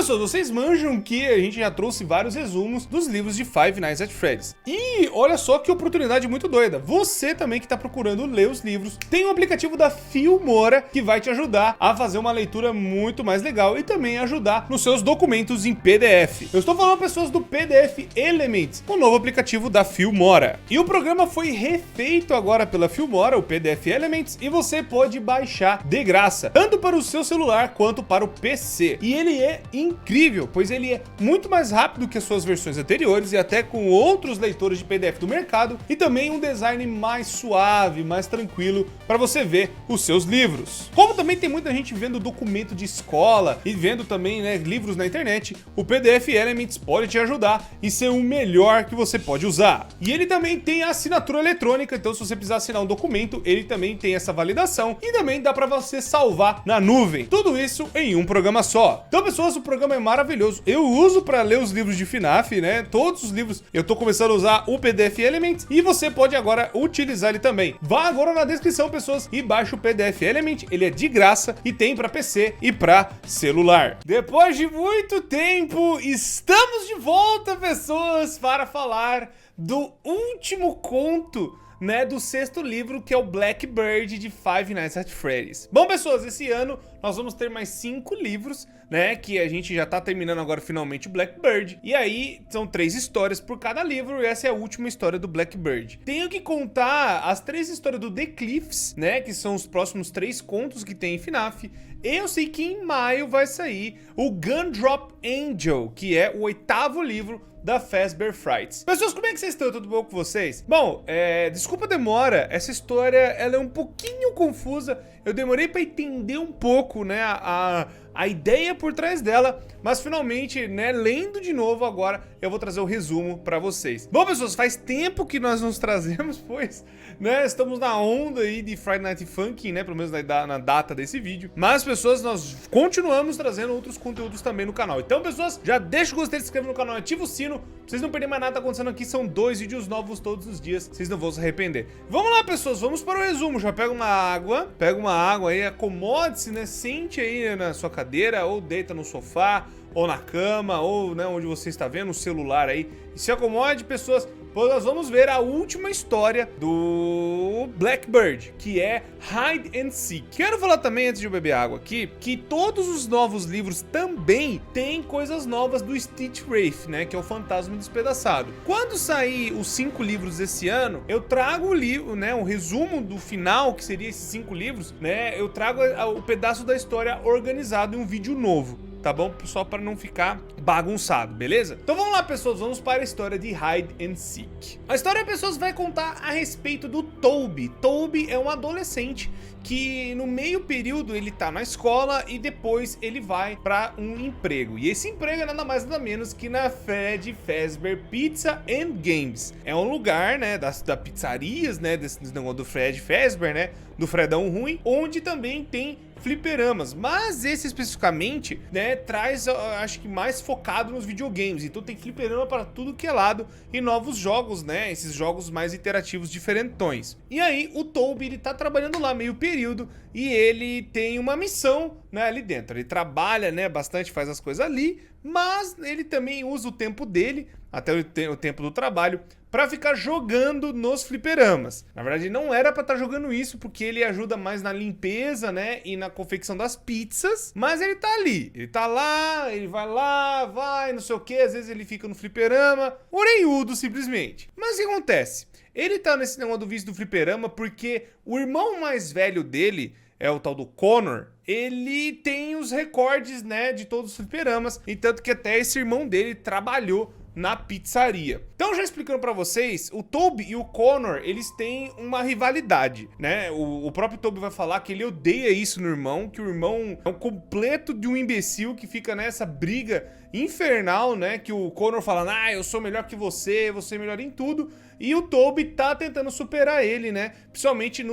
pessoal, vocês manjam que a gente já trouxe vários resumos dos livros de Five Nights at Freddy's. E olha só que oportunidade muito doida. Você também que tá procurando ler os livros, tem um aplicativo da Filmora que vai te ajudar a fazer uma leitura muito mais legal e também ajudar nos seus documentos em PDF. Eu estou falando pessoas do PDF Elements, o novo aplicativo da Filmora. E o programa foi refeito agora pela Filmora, o PDF Elements, e você pode baixar de graça, tanto para o seu celular quanto para o PC. E ele é incrível, pois ele é muito mais rápido que as suas versões anteriores e até com outros leitores de PDF do mercado, e também um design mais suave, mais tranquilo para você ver os seus livros. Como também tem muita gente vendo documento de escola e vendo também, né, livros na internet, o PDF Elements pode te ajudar e ser o melhor que você pode usar. E ele também tem a assinatura eletrônica, então se você precisar assinar um documento, ele também tem essa validação e também dá para você salvar na nuvem. Tudo isso em um programa só. Então, pessoas, o programa é maravilhoso. Eu uso para ler os livros de FNAF, né? Todos os livros eu tô começando a usar o PDF Elements e você pode agora utilizar ele também. Vá agora na descrição, pessoas, e baixe o PDF Element. Ele é de graça e tem para PC e para celular. Depois de muito tempo, estamos de volta, pessoas, para falar do último conto, né, do sexto livro, que é o Blackbird de Five Nights at Freddy's. Bom, pessoas, esse ano nós vamos ter mais 5 livros, né, que a gente já tá terminando agora finalmente o Blackbird. E aí são 3 histórias por cada livro e essa é a última história do Blackbird. Tenho que contar as 3 histórias do The Cliffs, né, que são os próximos 3 contos que tem em FNAF. Eu sei que em maio vai sair o Gumdrop Angel, que é o 8º livro da Fazbear Frights. Pessoas, como é que vocês estão? Tudo bom com vocês? Bom, desculpa a demora, essa história ela é um pouquinho confusa, eu demorei para entender um pouco, né, a ideia por trás dela, mas finalmente, né, lendo de novo agora, eu vou trazer o resumo para vocês. Bom, pessoas, faz tempo que nós nos trazemos, pois, né, estamos na onda aí de Friday Night Funkin', né, pelo menos na data desse vídeo, mas, pessoas, nós continuamos trazendo outros conteúdos também no canal. Então, pessoas, já deixa o gostei, se inscreve no canal, ativa o sino, pra vocês não perderem mais nada acontecendo aqui, são 2 vídeos novos todos os dias, vocês não vão se arrepender. Vamos lá, pessoas, vamos para o resumo. Já pega uma água aí, acomode-se, né, sente aí na sua cadeira, ou deita no sofá, ou na cama, ou, né, onde você está vendo o celular aí, e se acomode, pessoas, pois nós vamos ver a última história do Blackbird, que é Hide and Seek. Quero falar também, antes de eu beber água aqui, que todos os novos livros também têm coisas novas do Stitch Wraith, né, que é o fantasma despedaçado. Quando sair os 5 livros esse ano, eu trago o livro, né, um resumo do final, que seria esses 5 livros, né, eu trago o pedaço da história organizado em um vídeo novo. Tá bom? Só para não ficar bagunçado, beleza? Então vamos lá, pessoas, vamos para a história de Hide and Seek. A história, pessoas, vai contar a respeito do Toby. Toby é um adolescente que no meio período ele tá na escola e depois ele vai para um emprego. E esse emprego é nada mais nada menos que na Freddy Fazbear Pizza and Games. É um lugar, né, das pizzarias, né, desse negócio do Freddy Fazbear, né, do Fredão ruim, onde também tem fliperamas, mas esse especificamente, né, traz, acho que mais focado nos videogames. Então tem fliperama para tudo que é lado e novos jogos, né, esses jogos mais interativos diferentões. E aí o Toby, ele tá trabalhando lá meio período e ele tem uma missão, né, ali dentro. Ele trabalha, né, bastante, faz as coisas ali, mas ele também usa o tempo dele, até o tempo do trabalho, pra ficar jogando nos fliperamas. Na verdade, não era pra estar jogando isso, porque ele ajuda mais na limpeza, né, e na confecção das pizzas, mas ele tá ali, ele tá lá, ele vai lá, vai, não sei o que, às vezes ele fica no fliperama, orelhudo simplesmente. Mas o que acontece? Ele tá nesse negócio do vício do fliperama porque o irmão mais velho dele, é o tal do Connor, ele tem os recordes, né, de todos os fliperamas, e tanto que até esse irmão dele trabalhou na pizzaria. Então, já explicando pra vocês, o Toby e o Connor, eles têm uma rivalidade, né? O próprio Toby vai falar que ele odeia isso no irmão, que o irmão é um completo de um imbecil que fica nessa briga infernal, né? Que o Connor fala, ah, eu sou melhor que você é melhor em tudo. E o Toby tá tentando superar ele, né? Principalmente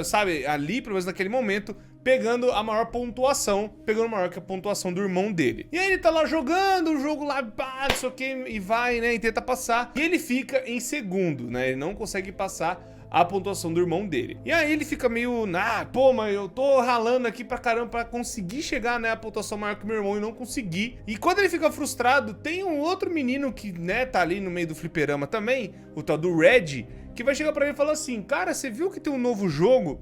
sabe, ali, pelo menos naquele momento, pegando a maior pontuação, pegando maior que a pontuação do irmão dele. E aí ele tá lá jogando o jogo lá, pá, não sei o que, e vai, né, e tenta passar. E ele fica em segundo, né, ele não consegue passar a pontuação do irmão dele. E aí ele fica meio, pô, mas eu tô ralando aqui pra caramba pra conseguir chegar, né, a pontuação maior que meu irmão e não consegui. E quando ele fica frustrado, tem um outro menino que, né, tá ali no meio do fliperama também, o tal do Red, que vai chegar pra ele e falar assim, cara, você viu que tem um novo jogo?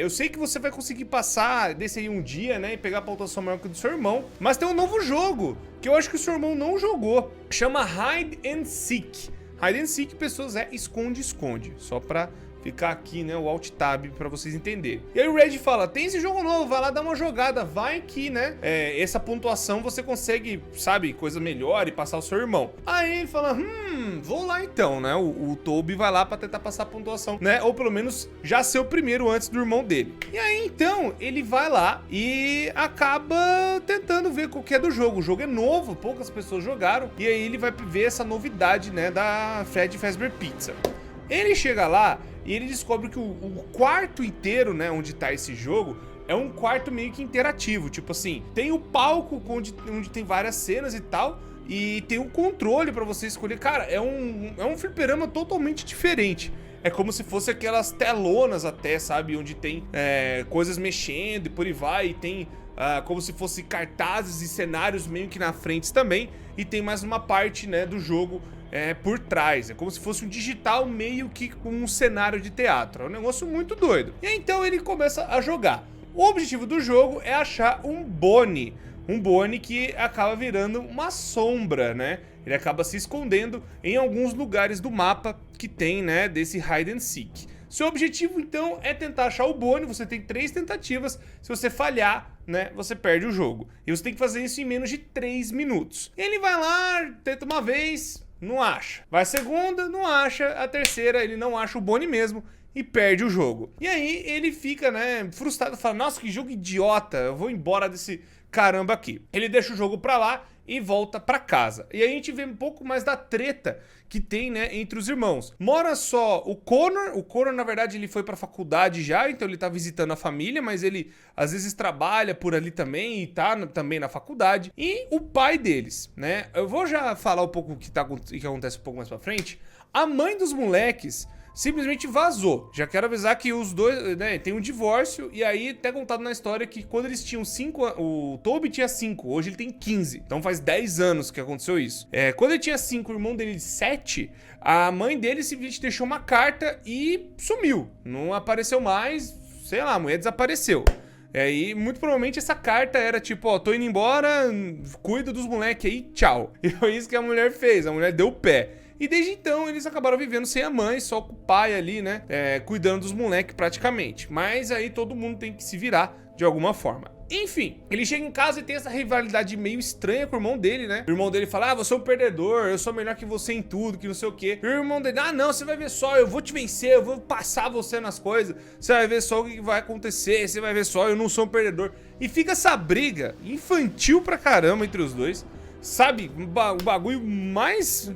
Eu sei que você vai conseguir passar desse aí um dia, né, e pegar a pontuação maior que o do seu irmão, mas tem um novo jogo, que eu acho que o seu irmão não jogou, chama Hide and Seek. Hide and Seek, pessoas, é esconde-esconde, só pra ficar aqui, né, o Alt Tab pra vocês entenderem. E aí o Red fala, tem esse jogo novo, vai lá dar uma jogada, vai que, né, essa pontuação você consegue, sabe, coisa melhor e passar o seu irmão. Aí ele fala, vou lá então, né, o Toby vai lá pra tentar passar a pontuação, né, ou pelo menos já ser o primeiro antes do irmão dele. E aí então, ele vai lá e acaba tentando ver qual que é do jogo. O jogo é novo, poucas pessoas jogaram, e aí ele vai ver essa novidade, né, da Freddy Fazbear Pizza. Ele chega lá e ele descobre que o quarto inteiro, né, onde tá esse jogo, é um quarto meio que interativo. Tipo assim, tem o palco onde tem várias cenas e tal, e tem um controle pra você escolher. Cara, é um fliperama totalmente diferente. É como se fosse aquelas telonas até, sabe? Onde tem coisas mexendo e por aí vai, e tem como se fosse cartazes e cenários meio que na frente também, e tem mais uma parte, né, do jogo por trás. É como se fosse um digital meio que com um cenário de teatro. É um negócio muito doido. E então ele começa a jogar. O objetivo do jogo é achar um Bonnie. Um Bonnie que acaba virando uma sombra, né? Ele acaba se escondendo em alguns lugares do mapa que tem, né, desse Hide and Seek. Seu objetivo, então, é tentar achar o Bonnie. Você tem 3 tentativas. Se você falhar, né, você perde o jogo. E você tem que fazer isso em menos de 3 minutos. Ele vai lá, tenta uma vez, não acha. Vai a segunda, não acha. A terceira, ele não acha o Bonnie mesmo e perde o jogo. E aí ele fica, né, frustrado, fala, nossa, que jogo idiota, eu vou embora desse caramba aqui. Ele deixa o jogo pra lá e volta pra casa. E aí a gente vê um pouco mais da treta que tem, né, entre os irmãos. Mora só o Connor, na verdade, ele foi pra faculdade já, então ele tá visitando a família, mas ele às vezes trabalha por ali também e tá também na faculdade. E o pai deles, né, eu vou já falar um pouco o que acontece um pouco mais pra frente. A mãe dos moleques simplesmente vazou. Já quero avisar que os dois, né, tem um divórcio, e aí até contado na história que quando eles tinham 5 anos, o Toby tinha 5, hoje ele tem 15, então faz 10 anos que aconteceu isso. Quando ele tinha 5, o irmão dele de 7, a mãe dele simplesmente deixou uma carta e sumiu, não apareceu mais, sei lá, a mulher desapareceu. E muito provavelmente essa carta era tipo, ó, tô indo embora, cuida dos moleques aí, tchau. E foi isso que a mulher fez, a mulher deu o pé. E desde então eles acabaram vivendo sem a mãe, só com o pai ali, né, cuidando dos moleques praticamente. Mas aí todo mundo tem que se virar de alguma forma. Enfim, ele chega em casa e tem essa rivalidade meio estranha com o irmão dele, né? O irmão dele fala, você é um perdedor, eu sou melhor que você em tudo, que não sei o quê. E o irmão dele, não, você vai ver só, eu vou te vencer, eu vou passar você nas coisas, você vai ver só o que vai acontecer, você vai ver só, eu não sou um perdedor. E fica essa briga infantil pra caramba entre os dois, sabe? O bagulho mais...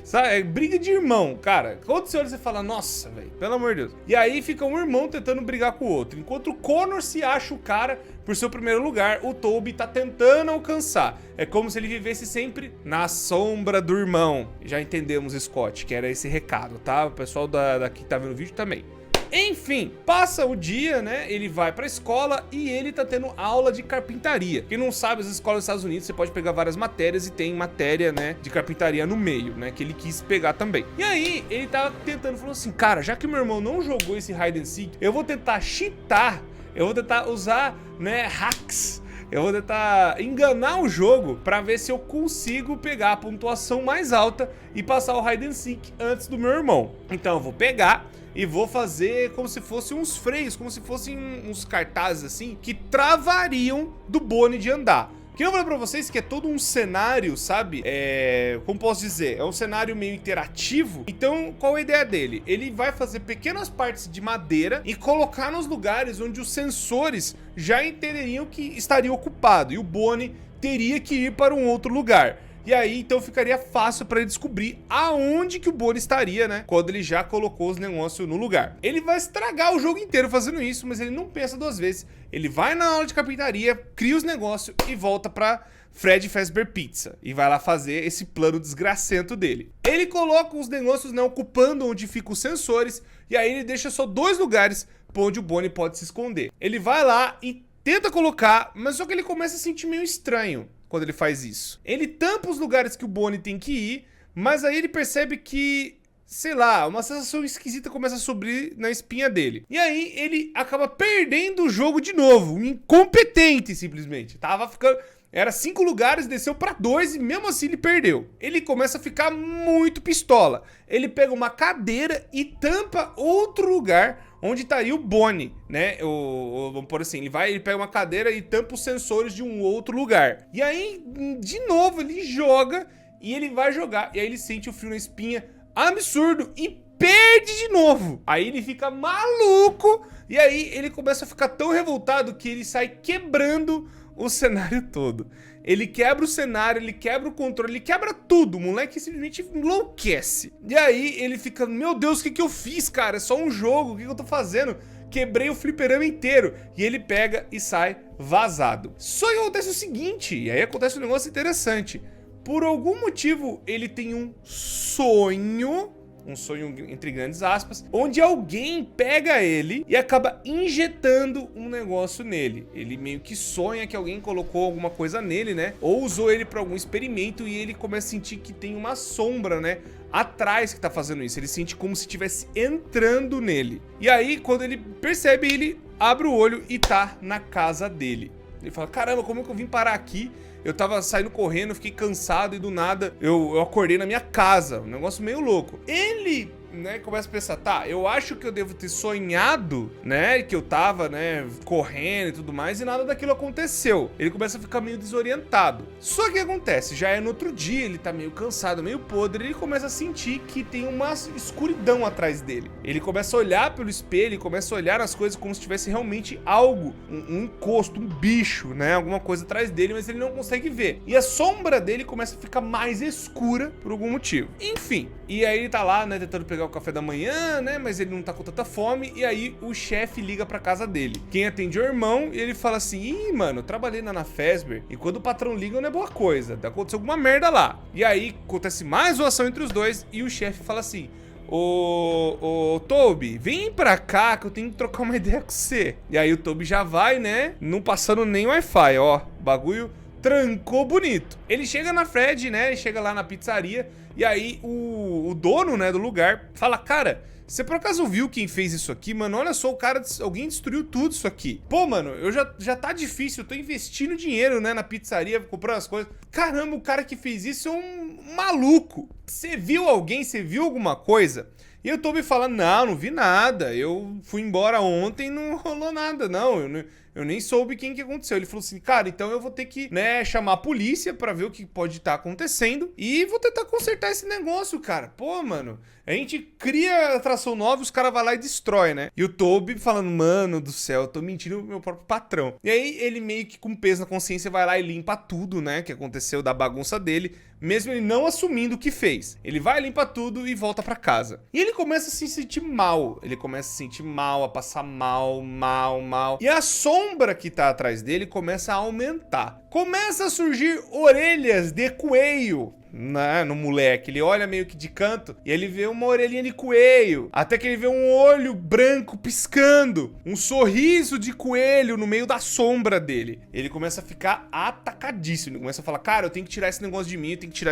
sabe? É briga de irmão, cara. Quando você olha, você fala, nossa, velho, pelo amor de Deus. E aí fica um irmão tentando brigar com o outro. Enquanto o Connor se acha o cara por seu primeiro lugar, o Toby tá tentando alcançar. É como se ele vivesse sempre na sombra do irmão. Já entendemos, Scott, que era esse recado, tá? O pessoal daqui que tá vendo o vídeo também. Enfim, passa o dia, né, ele vai pra escola e ele tá tendo aula de carpintaria. Quem não sabe, as escolas dos Estados Unidos, você pode pegar várias matérias e tem matéria, né, de carpintaria no meio, né, que ele quis pegar também. E aí, ele tava tentando, falou assim, cara, já que meu irmão não jogou esse Hide and Seek, eu vou tentar cheatar, eu vou tentar usar, né, hacks. Eu vou tentar enganar o jogo pra ver se eu consigo pegar a pontuação mais alta e passar o Hide and Seek antes do meu irmão. Então eu vou pegar e vou fazer como se fossem uns freios, como se fossem uns cartazes assim, que travariam do Bonnie de andar. Que eu falei pra vocês que é todo um cenário, sabe? Como posso dizer? É um cenário meio interativo. Então, qual a ideia dele? Ele vai fazer pequenas partes de madeira e colocar nos lugares onde os sensores já entenderiam que estaria ocupado. E o Bonnie teria que ir para um outro lugar. E aí, então, ficaria fácil para ele descobrir aonde que o Bonnie estaria, né? Quando ele já colocou os negócios no lugar. Ele vai estragar o jogo inteiro fazendo isso, mas ele não pensa duas vezes. Ele vai na aula de carpintaria, cria os negócios e volta pra Fred Fazbear Pizza e vai lá fazer esse plano desgracento dele. Ele coloca os negócios, né, ocupando onde ficam os sensores, e aí ele deixa só 2 lugares por onde o Bonnie pode se esconder. Ele vai lá e tenta colocar, mas só que ele começa a sentir meio estranho quando ele faz isso. Ele tampa os lugares que o Bonnie tem que ir, mas aí ele percebe que, sei lá, uma sensação esquisita começa a subir na espinha dele. E aí ele acaba perdendo o jogo de novo, um incompetente simplesmente. Era 5 lugares, desceu pra 2 e mesmo assim ele perdeu. Ele começa a ficar muito pistola. Ele pega uma cadeira e tampa outro lugar onde estaria o Bonnie, né? Vamos por assim, ele pega uma cadeira e tampa os sensores de um outro lugar. E aí, de novo, ele joga e ele vai jogar. E aí ele sente o frio na espinha absurdo e perde de novo. Aí ele fica maluco e aí ele começa a ficar tão revoltado que ele sai quebrando o cenário todo. Ele quebra o cenário, ele quebra o controle, ele quebra tudo. O moleque simplesmente enlouquece. E aí ele fica, meu Deus, o que eu fiz, cara? É só um jogo, o que eu tô fazendo? Quebrei o fliperama inteiro. E ele pega e sai vazado. Só que acontece o seguinte, e aí acontece um negócio interessante. Por algum motivo, ele tem um sonho entre grandes aspas, onde alguém pega ele e acaba injetando um negócio nele. Ele meio que sonha que alguém colocou alguma coisa nele, né? Ou usou ele para algum experimento e ele começa a sentir que tem uma sombra, né? Atrás que tá fazendo isso. Ele sente como se estivesse entrando nele. E aí, quando ele percebe, ele abre o olho e tá na casa dele. Ele fala, caramba, como é que eu vim parar aqui? Eu tava saindo correndo, fiquei cansado e do nada eu acordei na minha casa. Um negócio meio louco. Ele, né, começa a pensar, tá, eu acho que eu devo ter sonhado, né, que eu tava, né, correndo e tudo mais e nada daquilo aconteceu. Ele começa a ficar meio desorientado. Só que o que acontece? Já é no outro dia, ele tá meio cansado, meio podre, ele começa a sentir que tem uma escuridão atrás dele. Ele começa a olhar pelo espelho, começa a olhar as coisas como se tivesse realmente algo, um encosto, um bicho, né, alguma coisa atrás dele, mas ele não consegue ver. E a sombra dele começa a ficar mais escura por algum motivo. Enfim, e aí ele tá lá, né, tentando pegar o café da manhã, né, mas ele não tá com tanta fome, e aí o chefe liga pra casa dele. Quem atende é o irmão, e ele fala assim, ih, mano, eu trabalhei na Fazbear, e quando o patrão liga não é boa coisa, aconteceu alguma merda lá. E aí acontece mais zoação entre os dois, e o chefe fala assim, ô Toby, vem pra cá que eu tenho que trocar uma ideia com você. E aí o Toby já vai, né, não passando nem Wi-Fi, ó, bagulho trancou bonito. Ele chega na Fred, né, ele chega lá na pizzaria, e aí o dono, né, do lugar fala, cara, você por acaso viu quem fez isso aqui, mano? Olha só, alguém destruiu tudo isso aqui. Pô, mano, já tá difícil, eu tô investindo dinheiro, né, na pizzaria, comprando as coisas. Caramba, o cara que fez isso é um maluco. Você viu alguém, você viu alguma coisa? E eu tô me falando, não vi nada, eu fui embora ontem e não rolou nada, não, eu nem soube quem que aconteceu. Ele falou assim, cara, então eu vou ter que, né, chamar a polícia pra ver o que pode estar acontecendo e vou tentar consertar esse negócio, cara. Pô, mano, a gente cria atração nova e os caras vão lá e destrói, né? E o Toby falando, mano do céu, eu tô mentindo pro meu próprio patrão. E aí ele meio que com peso na consciência vai lá e limpa tudo, né, que aconteceu da bagunça dele, mesmo ele não assumindo o que fez. Ele vai, limpa tudo e volta pra casa. E ele começa a se sentir mal. Ele começa a se sentir mal, a passar mal. E a sombra que tá atrás dele começa a aumentar. Começa a surgir orelhas de coelho no moleque. Ele olha meio que de canto e ele vê uma orelhinha de coelho. Até que ele vê um olho branco piscando. Um sorriso de coelho no meio da sombra dele. Ele começa a ficar atacadíssimo. Ele começa a falar, cara, eu tenho que tirar esse negócio de mim, eu tenho que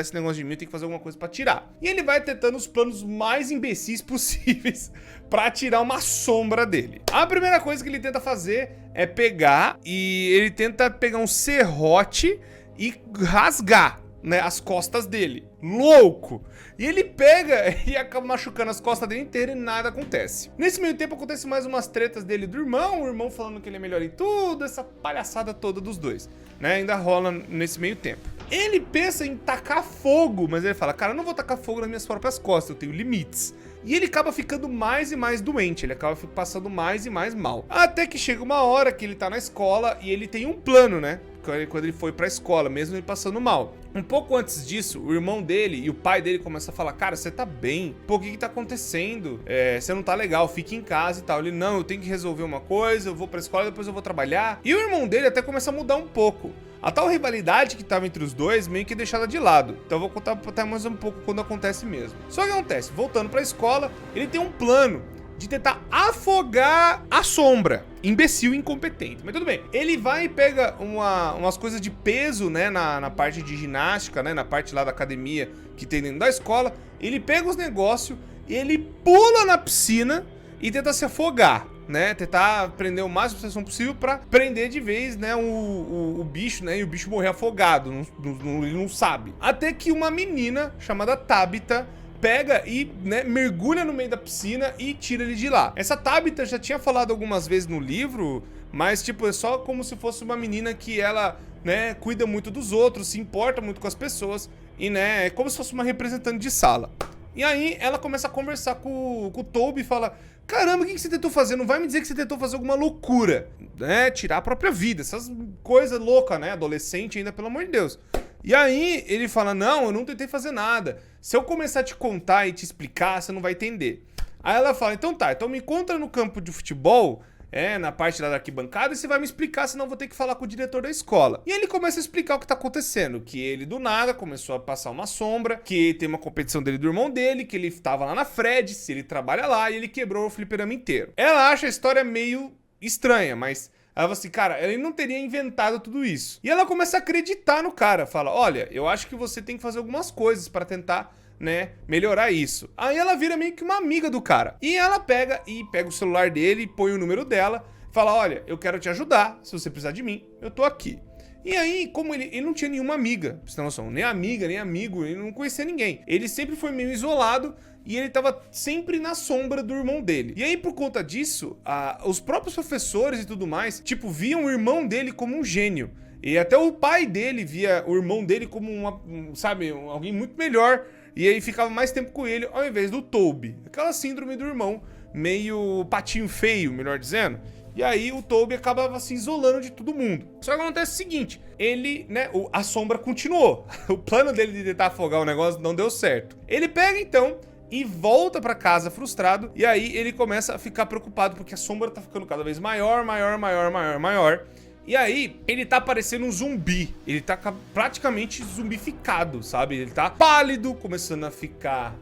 fazer alguma coisa pra tirar. E ele vai tentando os planos mais imbecis possíveis pra tirar uma sombra dele. A primeira coisa que ele tenta fazer é pegar um serrote e rasgar, né, as costas dele. Louco! E ele pega e acaba machucando as costas dele inteiro e nada acontece. Nesse meio tempo acontece mais umas tretas dele e do irmão, o irmão falando que ele é melhor em tudo, essa palhaçada toda dos dois, né, ainda rola nesse meio tempo. Ele pensa em tacar fogo, mas ele fala, cara, eu não vou tacar fogo nas minhas próprias costas, eu tenho limites. E ele acaba ficando mais e mais doente, ele acaba passando mais e mais mal. Até que chega uma hora que ele tá na escola e ele tem um plano, né? Quando ele foi pra escola, mesmo ele passando mal. Um pouco antes disso, o irmão dele e o pai dele começam a falar, cara, você tá bem? Pô, o que tá acontecendo? Você não tá legal, fique em casa e tal. Ele, não, eu tenho que resolver uma coisa, eu vou pra escola, depois eu vou trabalhar. E o irmão dele até começa a mudar um pouco. A tal rivalidade que tava entre os dois meio que é deixada de lado. Então eu vou contar até mais um pouco quando acontece mesmo. Só que acontece, voltando pra escola, ele tem um plano de tentar afogar a Sombra. Imbecil e incompetente, mas tudo bem. Ele vai e pega umas coisas de peso, né, na parte de ginástica, né, na parte lá da academia que tem dentro da escola. Ele pega os negócios, ele pula na piscina e tenta se afogar, né, tentar prender o máximo de pressão possível pra prender de vez, né, o bicho, né, e o bicho morrer afogado, ele não sabe. Até que uma menina chamada Tabitha pega e, né, mergulha no meio da piscina e tira ele de lá. Essa Tabitha já tinha falado algumas vezes no livro, mas, tipo, é só como se fosse uma menina que ela, né, cuida muito dos outros, se importa muito com as pessoas e, né, é como se fosse uma representante de sala. E aí ela começa a conversar com o Toby e fala: caramba, o que você tentou fazer? Não vai me dizer que você tentou fazer alguma loucura, né, tirar a própria vida, essas coisas loucas, né, adolescente ainda, pelo amor de Deus. E aí ele fala: não, eu não tentei fazer nada. Se eu começar a te contar e te explicar, você não vai entender. Aí ela fala: então tá, então me encontra no campo de futebol, na parte da arquibancada, e você vai me explicar, senão eu vou ter que falar com o diretor da escola. E ele começa a explicar o que tá acontecendo, que ele do nada começou a passar uma sombra, que tem uma competição dele do irmão dele, que ele tava lá na Fred, se ele trabalha lá, e ele quebrou o fliperama inteiro. Ela acha a história meio estranha, mas ela fala assim: cara, ele não teria inventado tudo isso. E ela começa a acreditar no cara, fala: olha, eu acho que você tem que fazer algumas coisas pra tentar, né, melhorar isso. Aí ela vira meio que uma amiga do cara. E ela pega o celular dele, põe o número dela, fala: olha, eu quero te ajudar, se você precisar de mim, eu tô aqui. E aí, como ele não tinha nenhuma amiga, pra você ter noção, nem amiga, nem amigo, ele não conhecia ninguém. Ele sempre foi meio isolado e ele tava sempre na sombra do irmão dele. E aí, por conta disso, os próprios professores e tudo mais, tipo, viam o irmão dele como um gênio. E até o pai dele via o irmão dele como alguém muito melhor. E aí ficava mais tempo com ele, ao invés do Toby. Aquela síndrome do irmão, meio patinho feio, melhor dizendo. E aí o Toby acabava se isolando de todo mundo. Só que acontece o seguinte: ele, né, a sombra continuou. O plano dele de tentar afogar o negócio não deu certo. Ele pega então e volta pra casa frustrado. E aí ele começa a ficar preocupado, porque a sombra tá ficando cada vez maior. E aí, ele tá parecendo um zumbi. Ele tá praticamente zumbificado, sabe? Ele tá pálido, começando a ficar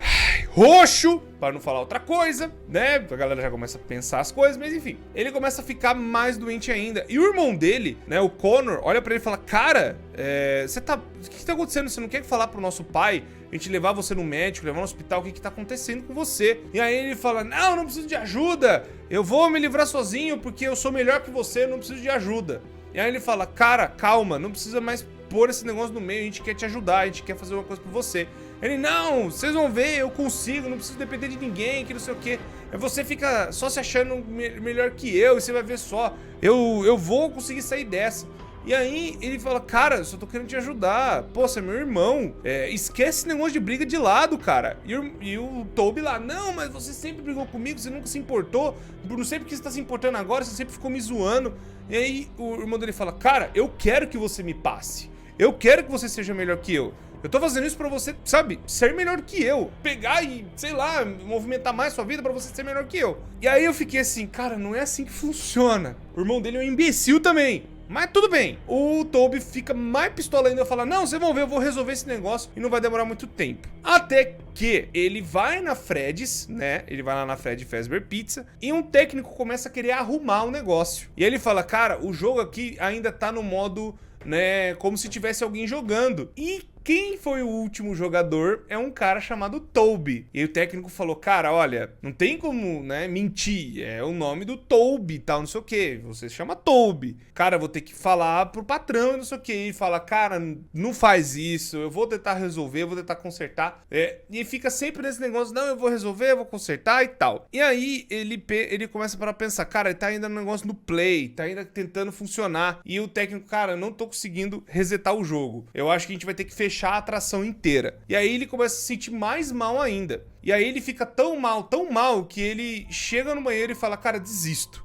roxo, para não falar outra coisa, né? A galera já começa a pensar as coisas, mas enfim. Ele começa a ficar mais doente ainda. E o irmão dele, né, o Connor, olha pra ele e fala: cara, o que tá acontecendo? Você não quer falar pro nosso pai? A gente levar você no médico, levar no hospital, o que tá acontecendo com você? E aí ele fala: não preciso de ajuda. Eu vou me livrar sozinho, porque eu sou melhor que você, eu não preciso de ajuda. E aí ele fala: cara, calma, não precisa mais pôr esse negócio no meio, a gente quer te ajudar, a gente quer fazer uma coisa por você. Ele: não, vocês vão ver, eu consigo, não preciso depender de ninguém, que não sei o que. Você fica só se achando melhor que eu, e você vai ver só, eu vou conseguir sair dessa. E aí ele fala: cara, eu só tô querendo te ajudar, pô, você é meu irmão, esquece esse negócio de briga de lado, cara. E o Toby lá: não, mas você sempre brigou comigo, você nunca se importou, não sei porque você tá se importando agora, você sempre ficou me zoando. E aí o irmão dele fala: cara, eu quero que você me passe, eu quero que você seja melhor que eu tô fazendo isso pra você, sabe, ser melhor que eu, pegar e, sei lá, movimentar mais sua vida pra você ser melhor que eu. E aí eu fiquei assim: cara, não é assim que funciona. O irmão dele é um imbecil também. Mas tudo bem, o Toby fica mais pistola ainda e fala: não, vocês vão ver, eu vou resolver esse negócio e não vai demorar muito tempo. Até que ele vai na Fred's, né, ele vai lá na Fred Fazbear Pizza e um técnico começa a querer arrumar o negócio. E ele fala: cara, o jogo aqui ainda tá no modo, né, como se tivesse alguém jogando. E quem foi o último jogador é um cara chamado Toby. E aí o técnico falou: cara, olha, não tem como, né, mentir, é o nome do Toby e tal, não sei o que, você se chama Toby. Cara, vou ter que falar pro patrão e não sei o que. E ele fala: cara, não faz isso, eu vou tentar resolver, eu vou tentar consertar. E fica sempre nesse negócio: não, eu vou resolver, eu vou consertar e tal. E aí ele começa a pensar: cara, ele tá ainda no negócio do play, tá ainda tentando funcionar. E o técnico: cara, não tô conseguindo resetar o jogo, eu acho que a gente vai ter que fechar a atração inteira. E aí ele começa a se sentir mais mal ainda. E aí ele fica tão mal, que ele chega no banheiro e fala: cara, desisto,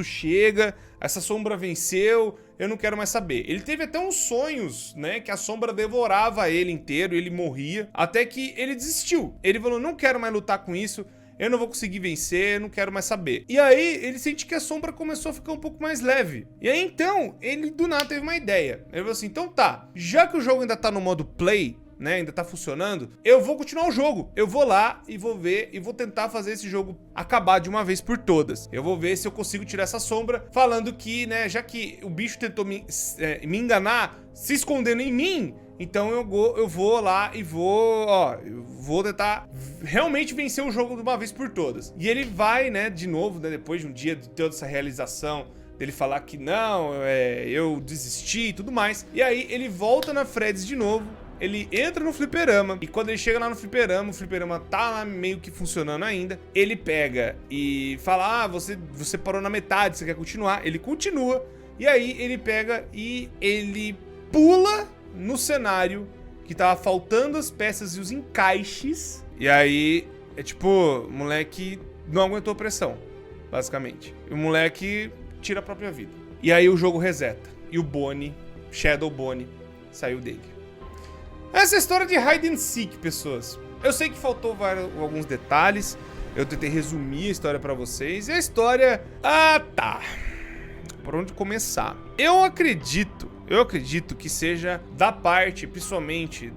chega, essa sombra venceu, eu não quero mais saber. Ele teve até uns sonhos, né, que a sombra devorava ele inteiro, ele morria, até que ele desistiu. Ele falou: não quero mais lutar com isso, eu não vou conseguir vencer, eu não quero mais saber. E aí, ele sente que a sombra começou a ficar um pouco mais leve. E aí, então, ele do nada teve uma ideia. Ele falou assim, então tá, já que o jogo ainda tá no modo play, né, ainda tá funcionando, eu vou continuar o jogo. Eu vou lá e vou ver e vou tentar fazer esse jogo acabar de uma vez por todas. Eu vou ver se eu consigo tirar essa sombra, falando que, né, já que o bicho tentou me enganar, se escondendo em mim, então eu vou lá e eu vou tentar realmente vencer o jogo de uma vez por todas. E ele vai, né, de novo, né, depois de um dia de toda essa realização, dele falar que não, eu desisti e tudo mais. E aí ele volta na Fred's de novo, ele entra no fliperama, e quando ele chega lá no fliperama, o fliperama tá lá meio que funcionando ainda, ele pega e fala, você parou na metade, você quer continuar? Ele continua, e aí ele pega e ele pula no cenário que tava faltando as peças e os encaixes, e aí é tipo, o moleque não aguentou a pressão, basicamente. E o moleque tira a própria vida. E aí o jogo reseta, e o Bonnie, Shadow Bonnie, saiu dele. Essa é a história de Hide and Seek, pessoas. Eu sei que faltou alguns detalhes, eu tentei resumir a história pra vocês, e a história... tá. Por onde começar? Eu acredito que seja da parte, principalmente,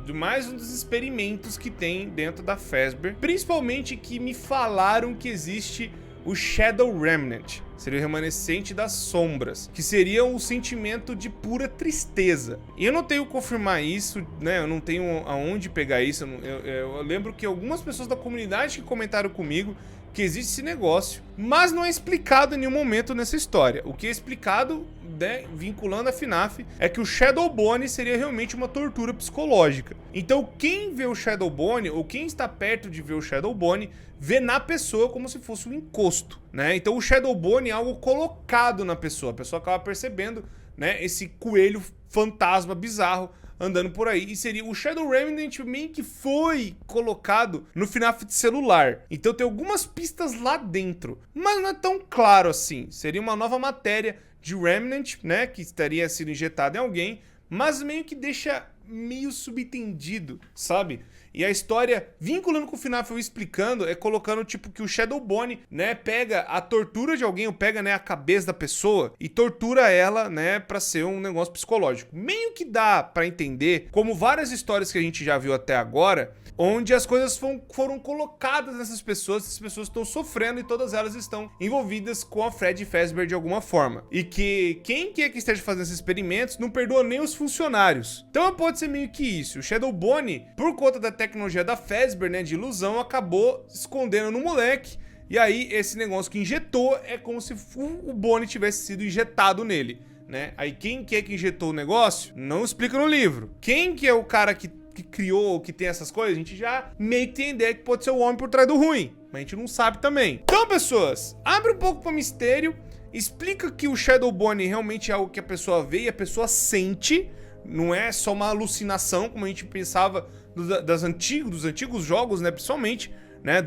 de mais um dos experimentos que tem dentro da Fazbear, principalmente que me falaram que existe o Shadow Remnant, seria o remanescente das sombras, que seria um sentimento de pura tristeza. E eu não tenho como confirmar isso, né? Eu não tenho aonde pegar isso. Eu lembro que algumas pessoas da comunidade que comentaram comigo que existe esse negócio, mas não é explicado em nenhum momento nessa história. O que é explicado, né, vinculando a FNAF, é que o Shadow Bonnie seria realmente uma tortura psicológica. Então quem vê o Shadow Bonnie, ou quem está perto de ver o Shadow Bonnie, vê na pessoa como se fosse um encosto, né? Então o Shadow Bonnie é algo colocado na pessoa, a pessoa acaba percebendo, né, esse coelho fantasma bizarro andando por aí, e seria o Shadow Remnant meio que foi colocado no FNAF de celular. Então tem algumas pistas lá dentro, mas não é tão claro assim. Seria uma nova matéria de Remnant, né, que estaria sendo injetada em alguém, mas meio que deixa meio subentendido, sabe? E a história, vinculando com o FNAF, eu explicando, é colocando tipo que o Shadow Bonnie, né, pega a tortura de alguém, ou pega, né, a cabeça da pessoa e tortura ela, né, pra ser um negócio psicológico. Meio que dá pra entender, como várias histórias que a gente já viu até agora, onde as coisas foram colocadas nessas pessoas, essas pessoas estão sofrendo e todas elas estão envolvidas com a Freddy Fazbear de alguma forma. E que quem quer que esteja fazendo esses experimentos não perdoa nem os funcionários. Então pode ser meio que isso. O Shadow Bonnie, por conta da tecnologia da Fazbear, né, de ilusão, acabou se escondendo no moleque. E aí esse negócio que injetou é como se o Bonnie tivesse sido injetado nele, né? Aí quem que é que injetou o negócio? Não explica no livro. Quem que é o cara que criou, que tem essas coisas? A gente já meio que tem ideia que pode ser o homem por trás do ruim, mas a gente não sabe também. Então, pessoas, abre um pouco para mistério, explica que o Shadow Bonnie realmente é algo que a pessoa vê e a pessoa sente, não é só uma alucinação, como a gente pensava dos antigos jogos, né, principalmente, né,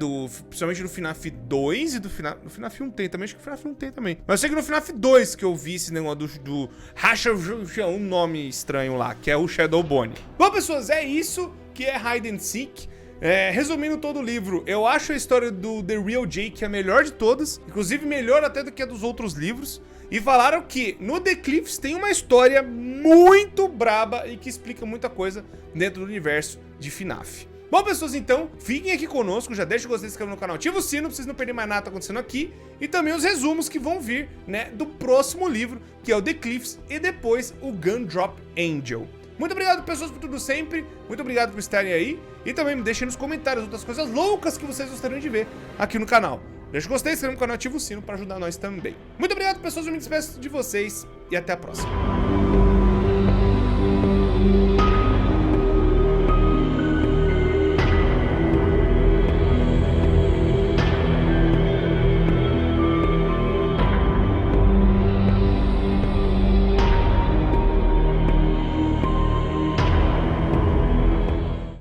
principalmente do FNAF 2 e do FNAF 1 tem também, acho que o FNAF 1 tem também. Mas eu sei que no FNAF 2 que eu vi esse negócio do Racha, um nome estranho lá, que é o Shadow Bonnie. Bom, pessoas, é isso que é Hide and Seek. Resumindo todo o livro, eu acho a história do The Real Jake a melhor de todas, inclusive melhor até do que a dos outros livros. E falaram que no The Cliffs tem uma história muito braba e que explica muita coisa dentro do universo de FNAF. Bom, pessoas, então, fiquem aqui conosco, já deixa o gostei, se inscreva no canal, ativa o sino pra vocês não perderem mais nada que tá acontecendo aqui, e também os resumos que vão vir, né, do próximo livro, que é o The Cliffs, e depois o Gumdrop Angel. Muito obrigado, pessoas, por tudo sempre, muito obrigado por estarem aí, e também me deixem nos comentários outras coisas loucas que vocês gostariam de ver aqui no canal. Deixa o gostei, se inscreva no canal, ativa o sino pra ajudar nós também. Muito obrigado, pessoas, eu me despeço de vocês, e até a próxima.